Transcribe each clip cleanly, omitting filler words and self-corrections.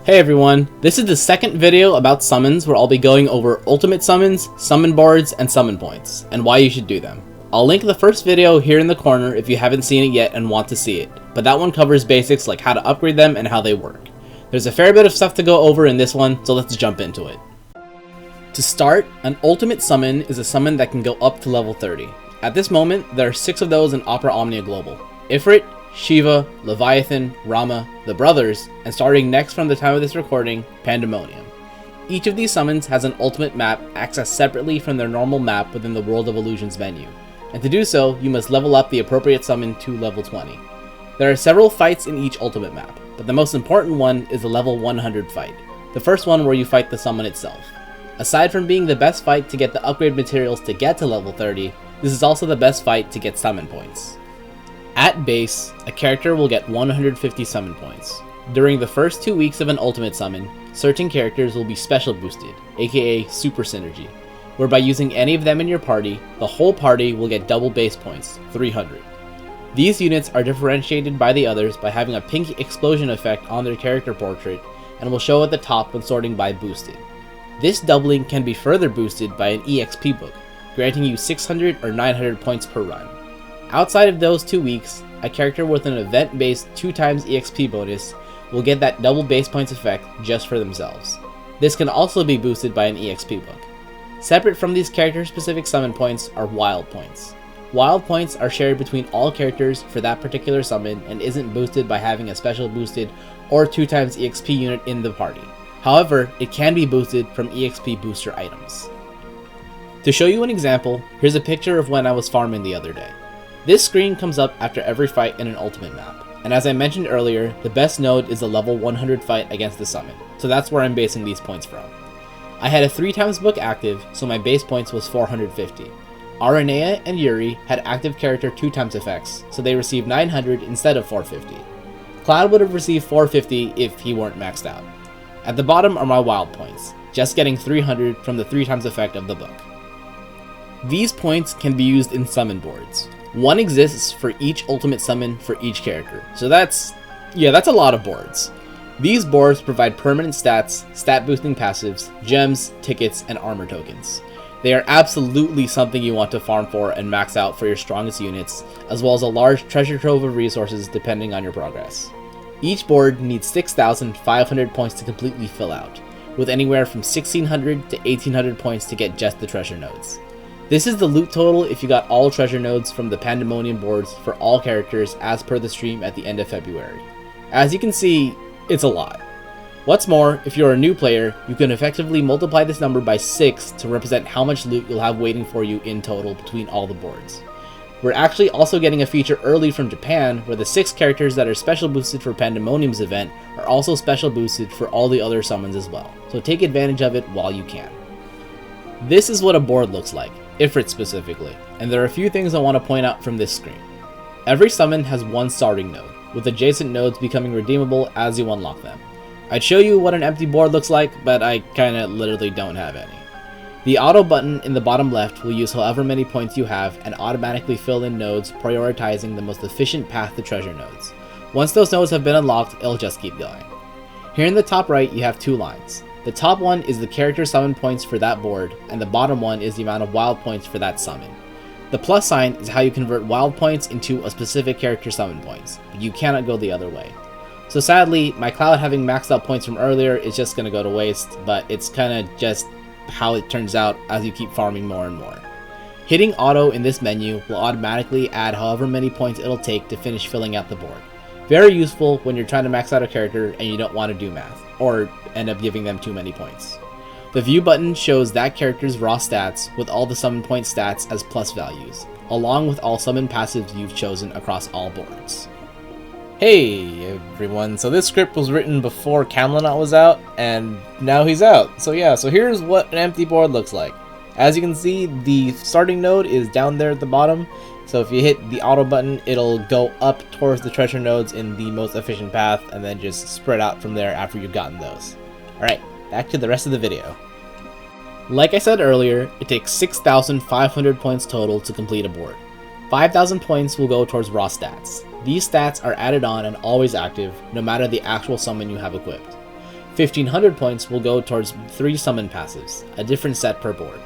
Hey everyone, this is the second video about summons where I'll be going over ultimate summons, summon boards, and summon points, and why you should do them. I'll link the first video here in the corner if you haven't seen it yet and want to see it, but that one covers basics like how to upgrade them and how they work. There's a fair bit of stuff to go over in this one, so let's jump into it. To start, an ultimate summon is a summon that can go up to level 30. At this moment, there are 6 of those in Opera Omnia Global: Ifrit, Shiva, Leviathan, Rama, the Brothers, and starting next from the time of this recording, Pandemonium. Each of these summons has an ultimate map accessed separately from their normal map within the World of Illusions menu, and to do so, you must level up the appropriate summon to level 20. There are several fights in each ultimate map, but the most important one is the level 100 fight, the first one where you fight the summon itself. Aside from being the best fight to get the upgrade materials to get to level 30, this is also the best fight to get summon points. At base, a character will get 150 summon points. During the first 2 weeks of an ultimate summon, certain characters will be special boosted, aka super synergy, where by using any of them in your party, the whole party will get double base points, 300. These units are differentiated by the others by having a pink explosion effect on their character portrait and will show at the top when sorting by boosted. This doubling can be further boosted by an EXP book, granting you 600 or 900 points per run. Outside of those 2 weeks, a character with an event-based 2x EXP bonus will get that double base points effect just for themselves. This can also be boosted by an EXP book. Separate from these character-specific summon points are wild points. Wild points are shared between all characters for that particular summon and isn't boosted by having a special boosted or 2x EXP unit in the party. However, it can be boosted from EXP booster items. To show you an example, here's a picture of when I was farming the other day. This screen comes up after every fight in an ultimate map, and as I mentioned earlier, the best node is the level 100 fight against the summon, so that's where I'm basing these points from. I had a 3x book active, so my base points was 450. Aranea and Yuri had active character 2x effects, so they received 900 instead of 450. Cloud would have received 450 if he weren't maxed out. At the bottom are my wild points, just getting 300 from the 3x effect of the book. These points can be used in summon boards. One exists for each ultimate summon for each character, so that's a lot of boards. These boards provide permanent stats, stat boosting passives, gems, tickets, and armor tokens. They are absolutely something you want to farm for and max out for your strongest units, as well as a large treasure trove of resources depending on your progress. Each board needs 6,500 points to completely fill out, with anywhere from 1,600 to 1,800 points to get just the treasure nodes. This is the loot total if you got all treasure nodes from the Pandemonium boards for all characters as per the stream at the end of February. As you can see, it's a lot. What's more, if you're a new player, you can effectively multiply this number by 6 to represent how much loot you'll have waiting for you in total between all the boards. We're actually also getting a feature early from Japan where the 6 characters that are special boosted for Pandemonium's event are also special boosted for all the other summons as well, so take advantage of it while you can. This is what a board looks like, Ifrit specifically, and there are a few things I want to point out from this screen. Every summon has one starting node, with adjacent nodes becoming redeemable as you unlock them. I'd show you what an empty board looks like, but I kinda literally don't have any. The auto button in the bottom left will use however many points you have and automatically fill in nodes, prioritizing the most efficient path to treasure nodes. Once those nodes have been unlocked, it'll just keep going. Here in the top right, you have 2 lines. The top one is the character summon points for that board, and the bottom one is the amount of wild points for that summon. The plus sign is how you convert wild points into a specific character summon points, but you cannot go the other way. So sadly, my Cloud having maxed out points from earlier is just going to go to waste, but it's kind of just how it turns out as you keep farming more and more. Hitting auto in this menu will automatically add however many points it'll take to finish filling out the board. Very useful when you're trying to max out a character and you don't want to do math, or end up giving them too many points. The view button shows that character's raw stats with all the summon point stats as plus values, along with all summon passives you've chosen across all boards. Hey everyone, so this script was written before Camlanaut was out, and now he's out. So here's what an empty board looks like. As you can see, the starting node is down there at the bottom, so if you hit the auto button, it'll go up towards the treasure nodes in the most efficient path, and then just spread out from there after you've gotten those. Alright, back to the rest of the video. Like I said earlier, it takes 6,500 points total to complete a board. 5,000 points will go towards raw stats. These stats are added on and always active, no matter the actual summon you have equipped. 1,500 points will go towards 3 summon passives, a different set per board.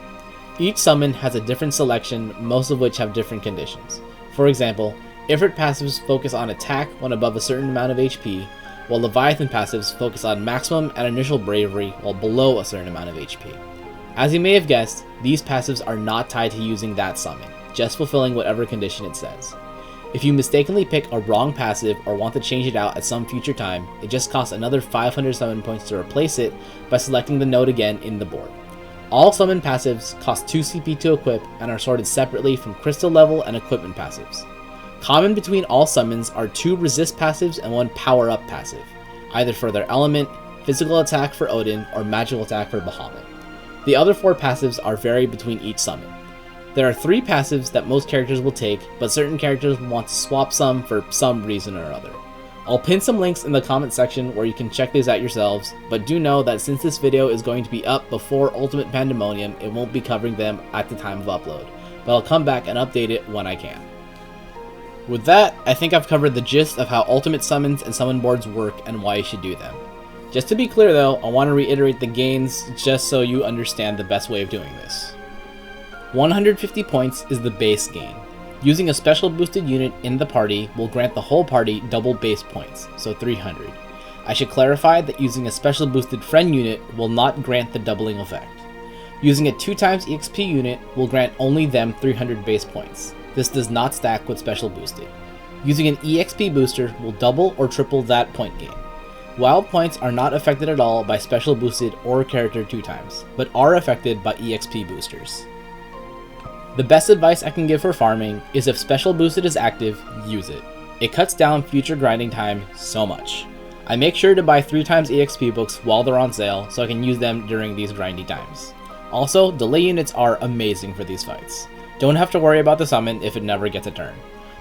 Each summon has a different selection, most of which have different conditions. For example, Ifrit passives focus on attack when above a certain amount of HP, while Leviathan passives focus on maximum and initial bravery while below a certain amount of HP. As you may have guessed, these passives are not tied to using that summon, just fulfilling whatever condition it says. If you mistakenly pick a wrong passive or want to change it out at some future time, it just costs another 500 summon points to replace it by selecting the node again in the board. All summon passives cost 2 CP to equip and are sorted separately from crystal level and equipment passives. Common between all summons are 2 resist passives and 1 power up passive, either for their element, physical attack for Odin, or magical attack for Bahamut. The other 4 passives are varied between each summon. There are 3 passives that most characters will take, but certain characters will want to swap some for some reason or other. I'll pin some links in the comment section where you can check these out yourselves, but do know that since this video is going to be up before Ultimate Pandemonium, it won't be covering them at the time of upload, but I'll come back and update it when I can. With that, I think I've covered the gist of how ultimate summons and summon boards work and why you should do them. Just to be clear though, I want to reiterate the gains just so you understand the best way of doing this. 150 points is the base gain. Using a special boosted unit in the party will grant the whole party double base points, so 300. I should clarify that using a special boosted friend unit will not grant the doubling effect. Using a 2x EXP unit will grant only them 300 base points. This does not stack with special boosted. Using an EXP booster will double or triple that point gain. Wild points are not affected at all by special boosted or character 2x, but are affected by EXP boosters. The best advice I can give for farming is if special boosted is active, use it. It cuts down future grinding time so much. I make sure to buy 3x EXP books while they're on sale so I can use them during these grindy times. Also, delay units are amazing for these fights. Don't have to worry about the summon if it never gets a turn.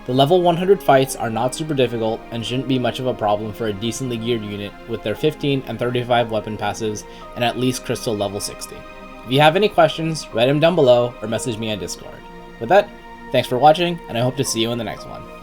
The level 100 fights are not super difficult and shouldn't be much of a problem for a decently geared unit with their 15 and 35 weapon passives and at least crystal level 60. If you have any questions, write them down below or message me on Discord. With that, thanks for watching and I hope to see you in the next one.